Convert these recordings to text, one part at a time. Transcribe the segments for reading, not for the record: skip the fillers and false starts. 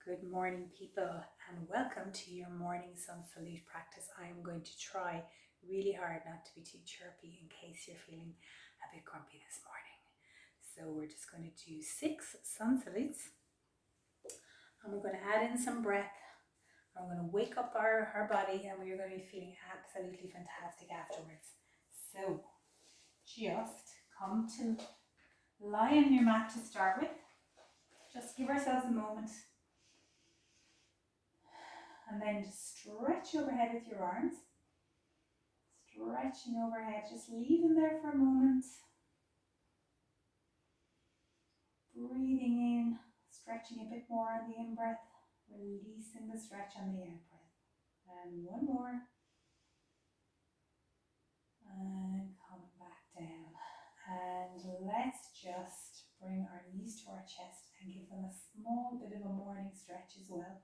Good morning, people, and welcome to your morning sun salute practice. I am going to try really hard not to be too chirpy in case you're feeling a bit grumpy this morning. So we're just going to do 6 sun salutes, and we're going to add in some breath. And we're going to wake up our body, and we're going to be feeling absolutely fantastic afterwards. So just come to lie on your mat to start with. Just give ourselves a moment. And then just stretch overhead with your arms. Stretching overhead, just leave them there for a moment. Breathing in, stretching a bit more on the in-breath, releasing the stretch on the out-breath. And one more. And coming back down. And let's just bring our knees to our chest and give them a small bit of a morning stretch as well.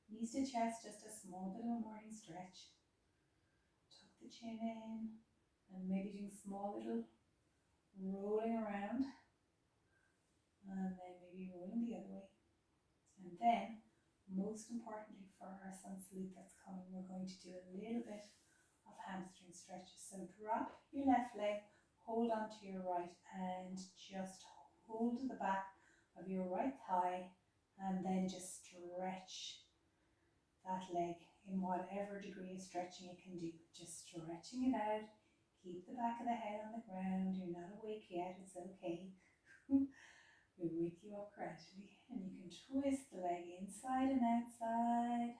Knees to chest, just a small bit of a morning stretch. Tuck the chin in and maybe doing small little rolling around. And then maybe rolling the other way. And then, most importantly for our sun salute that's coming, we're going to do a little bit of hamstring stretches. So drop your left leg, hold on to your right, and just hold the back of your right thigh, and then just stretch that leg in whatever degree of stretching it can do. Just stretching it out. Keep the back of the head on the ground. You're not awake yet, it's okay. We'll wake you up gradually, and you can twist the leg inside and outside.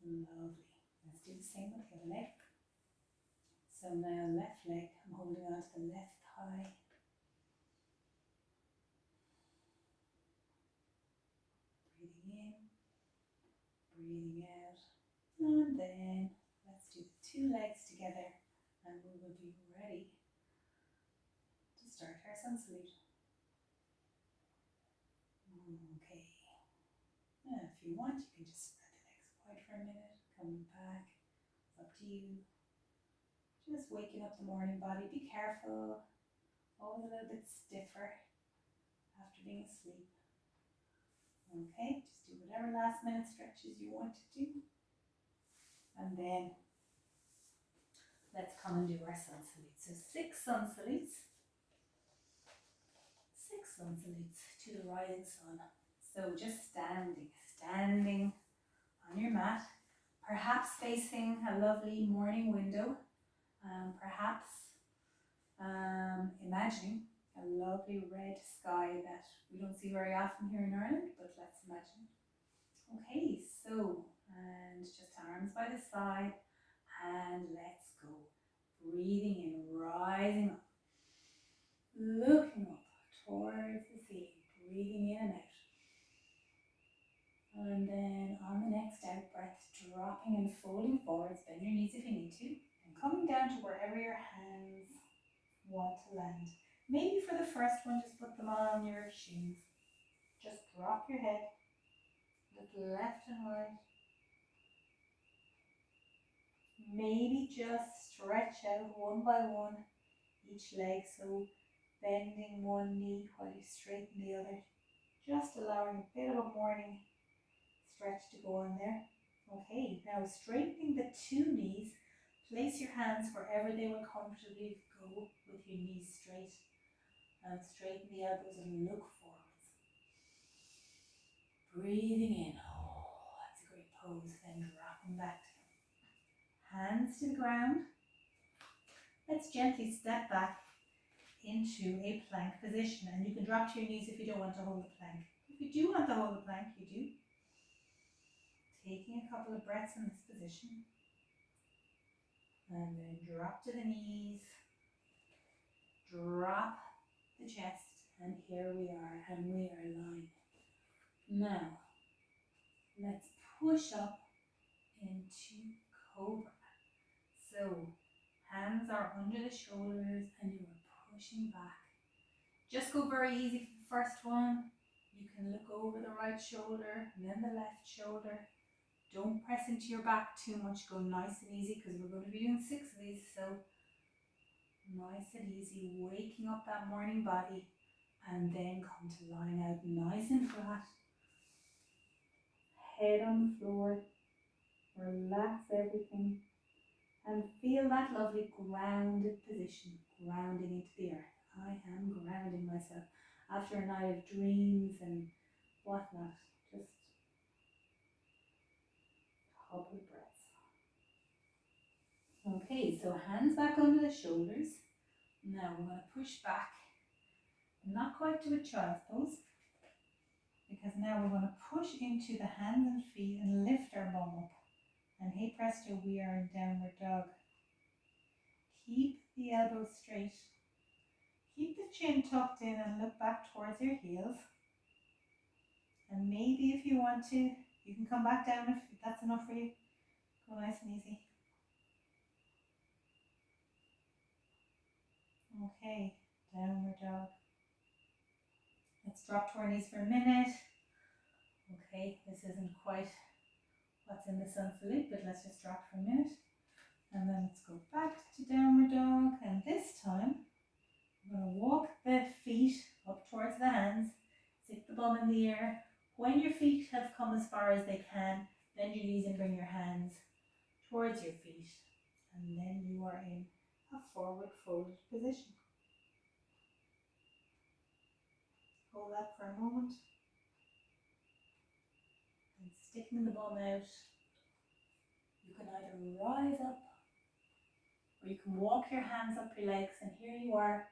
Lovely. Let's do the same with the other leg. So now left leg, I'm holding on to the left thigh. Breathing in, breathing out. And then let's do the 2 legs together, and we will be ready to start our sun salute. Okay. Now if you want, you can just spread the legs wide for a minute, coming back. It's up to you. Just waking up the morning body. Be careful, always a little bit stiffer after being asleep. Okay, just do whatever last minute stretches you want to do. And then let's come and do our sun salutes. So 6 sun salutes. 6 sun salutes to the rising sun. So just standing on your mat, perhaps facing a lovely morning window. Perhaps imagining a lovely red sky that we don't see very often here in Ireland, but let's imagine. Okay, so, and just arms by the side, and let's go. Breathing in, rising up, looking up towards the ceiling, breathing in and out. And then on the next out breath, dropping and folding forwards, bend your knees if you need to, and coming down to wherever your hands want to land. Maybe for the first one, just put them on your shoes. Just drop your head, look left and right. Maybe just stretch out one by one each leg, so bending one knee while you straighten the other. Just allowing a bit of a morning stretch to go on there. Okay, now straightening the 2 knees, place your hands wherever they will comfortably go with your knees straight. And straighten the elbows and look forwards. Breathing in, oh, that's a great pose. Then dropping back down. Hands to the ground. Let's gently step back into a plank position, and you can drop to your knees if you don't want to hold the plank. If you do want to hold the plank, you do. Taking a couple of breaths in this position, and then drop to the knees, drop the chest, and here we are, and we are lying. Now, let's push up into cobra. So, hands are under the shoulders, and you are pushing back. Just go very easy for the first one. You can look over the right shoulder and then the left shoulder. Don't press into your back too much. Go nice and easy because we're going to be doing 6 of these. So nice and easy, waking up that morning body, and then come to lying out nice and flat flat, head on the floor, relax everything, and feel that lovely grounded position, grounding into the earth. I am grounding myself after a night of dreams and whatnot. Just a couple of breaths. Okay, so hands back under the shoulders. Now we're going to push back, not quite to a child's pose, because now we're going to push into the hands and feet and lift our bum up. And hey presto, we are in downward dog. Keep the elbows straight. Keep the chin tucked in and look back towards your heels. And maybe if you want to, you can come back down if that's enough for you. Go nice and easy. Okay, downward dog. Let's drop to our knees for a minute. Okay, this isn't quite what's in the sun salute, but let's just drop for a minute. And then let's go back to downward dog. And this time, we're going to walk the feet up towards the hands. Stick the bum in the air. When your feet have come as far as they can, bend your knees and bring your hands towards your feet. And then you are in a forward folded position. Hold that for a moment. And sticking the bum out, you can either rise up or you can walk your hands up your legs, and here you are,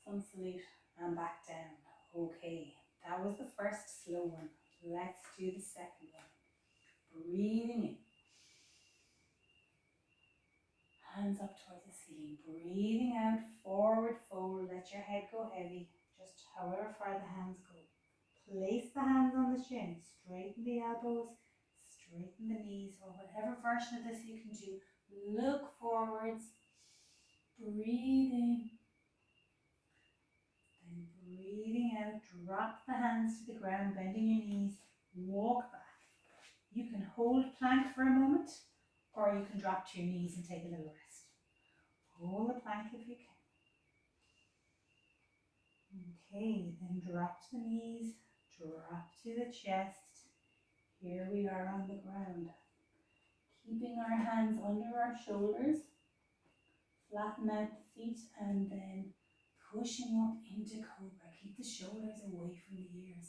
sun salute and back down. Okay, that was the first slow one. Let's do the second one. Breathing in. Hands up towards the ceiling. Breathing out, forward fold. Let your head go heavy, just however far the hands go. Place the hands on the chin. Straighten the elbows, straighten the knees, or whatever version of this you can do. Look forwards. Breathe in. Then breathing out, drop the hands to the ground, bending your knees. Walk back. You can hold plank for a moment, or you can drop to your knees and take a little rest. Hold the plank if you can. Okay, then drop to the knees, drop to the chest. Here we are on the ground. Keeping our hands under our shoulders, flatten out the feet, and then pushing up into cobra. Keep the shoulders away from the ears.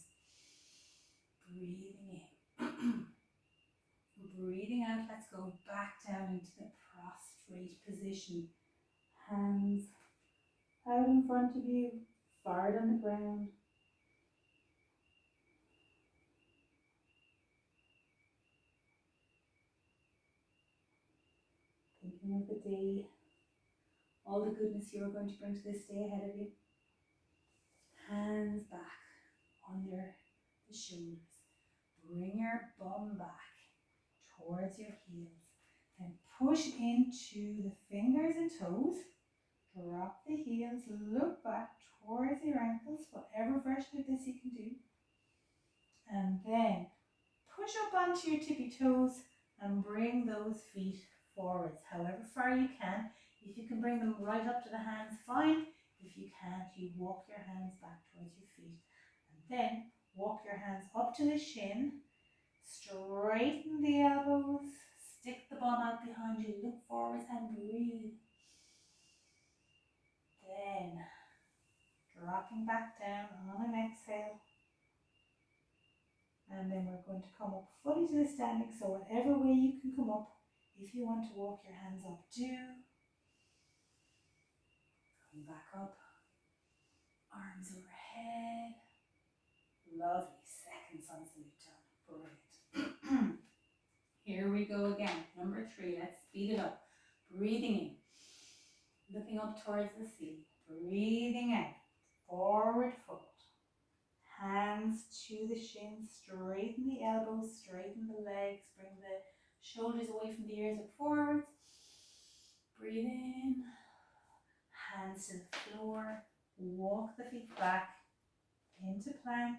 Breathing in. Breathing out, let's go back down into the prostrate position. Hands out in front of you, forward on the ground. Thinking of the day, all the goodness you are going to bring to this day ahead of you. Hands back under the shoulders. Bring your bum back towards your heels. Then push into the fingers and toes. Drop the heels, look back towards your ankles, whatever version of this you can do. And then push up onto your tippy toes and bring those feet forwards, however far you can. If you can bring them right up to the hands, fine. If you can't, you walk your hands back towards your feet. And then walk your hands up to the shin, straighten the elbows, stick the bum out behind you, look forwards and breathe. Then dropping back down on an exhale. And then we're going to come up fully to the standing, so whatever way you can come up. If you want to walk your hands up, do. Come back up. Arms overhead. Lovely. Second sun salute done. Brilliant. Here we go again. Number 3. Let's speed it up. Breathing in. Looking up towards the ceiling. Breathing out. Forward fold. Hands to the shins, straighten the elbows, straighten the legs, bring the shoulders away from the ears up forwards. Breathe in, hands to the floor, walk the feet back into plank.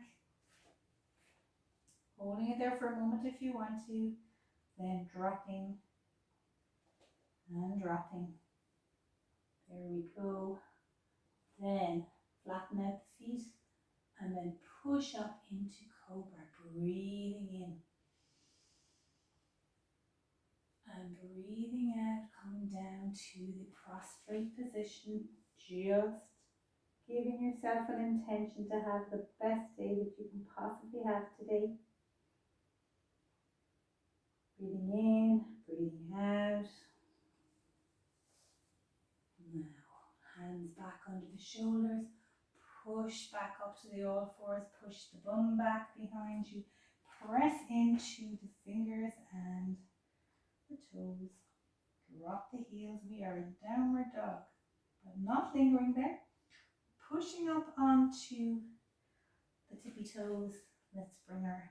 Holding it there for a moment if you want to, then dropping and dropping. There we go. Then flatten out the feet and then push up into the prostrate position, just giving yourself an intention to have the best day that you can possibly have today. Breathing in, breathing out. Now, hands back under the shoulders, push back up to the all fours, push the bum back behind you, press into the fingers and the toes, drop the heels. We are in downward dog, but not lingering there. Pushing up onto the tippy toes. Let's bring our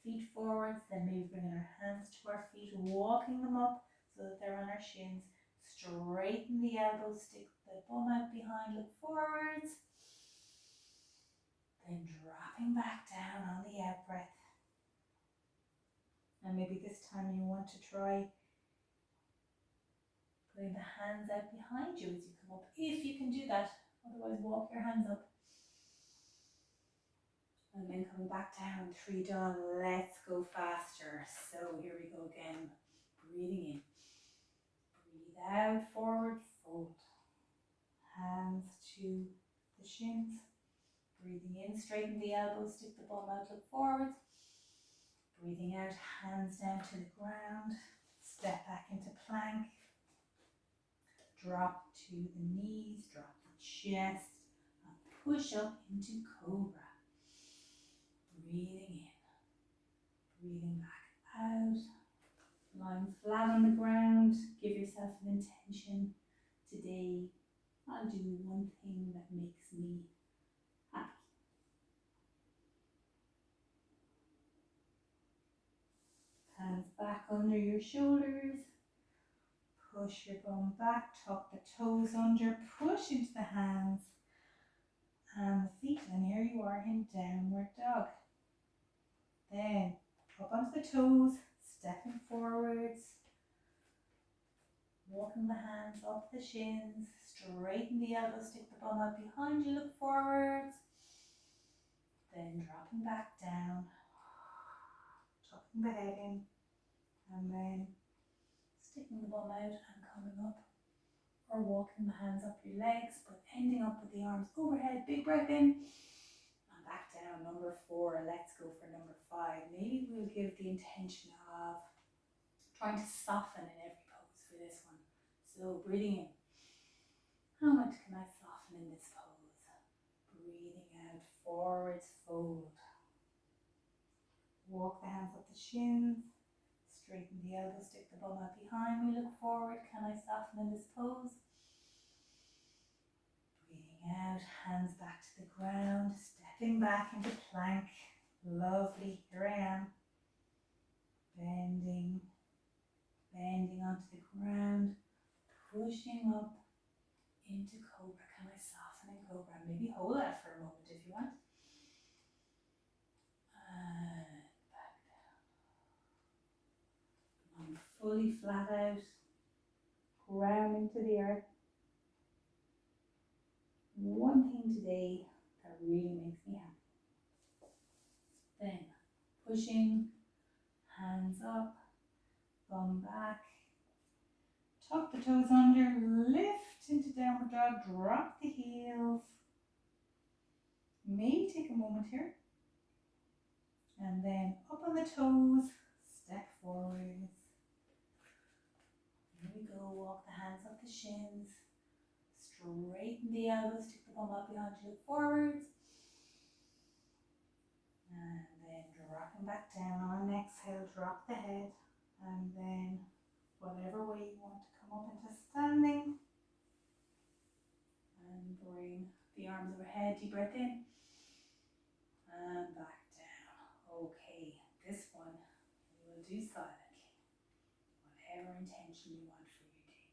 feet forwards, then maybe bringing our hands to our feet, walking them up so that they're on our shins. Straighten the elbows, stick the bum out behind, look forwards. Then dropping back down on the out breath. And maybe this time you want to try putting the hands out behind you as you come up, if you can do that. Otherwise, walk your hands up. And then coming back down, 3 dog. Let's go faster. So here we go again. Breathing in. Breathe out, forward fold. Hands to the shins. Breathing in, straighten the elbows, stick the bum out, look forwards. Breathing out, hands down to the ground. Step back into plank. Drop to the knees, drop the chest, and push up into cobra. Breathing in, breathing back out. Lying flat on the ground, give yourself an intention. Today, I'll do one thing that makes me happy. Hands back under your shoulders. Push your bum back, tuck the toes under, push into the hands and the feet. And here you are in downward dog. Then up onto the toes, stepping forwards. Walking the hands up the shins, straighten the elbows, stick the bum out behind you, look forwards. Then dropping back down, tucking the head in, and then sticking the bum out and coming up, or walking the hands up your legs, but ending up with the arms overhead. Big breath in, and back down. Number 4, let's go for number 5. Maybe we'll give the intention of trying to soften in every pose for this one. So breathing in, how much can I soften in this pose? Breathing out, forwards fold. Walk the hands up the shins, straighten the elbows, stick the bum out behind me, look forward. Can I soften in this pose? Breathing out, hands back to the ground, stepping back into plank. Lovely, here I am. Bending onto the ground, pushing up into cobra. Can I soften in cobra? Maybe hold that for a moment if you want. And back down. I'm fully flat out, ground into the earth. One thing today that really makes me happy. Then pushing, hands up, bum back, tuck the toes under, lift into downward dog, drop the heels. Maybe take a moment here. And then up on the toes, step forwards. Here we go, walk the hands up the shins. Straighten the elbows, stick the bum up behind you, look forwards. And then dropping back down on an exhale, drop the head. And then whatever way you want to come up into standing. And bring the arms overhead, deep breath in. And back down. Okay, this one we will do silently. Whatever intention you want for your day.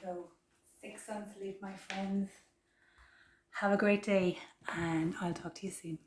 go. 6 sun salute, my friends. Have a great day, and I'll talk to you soon.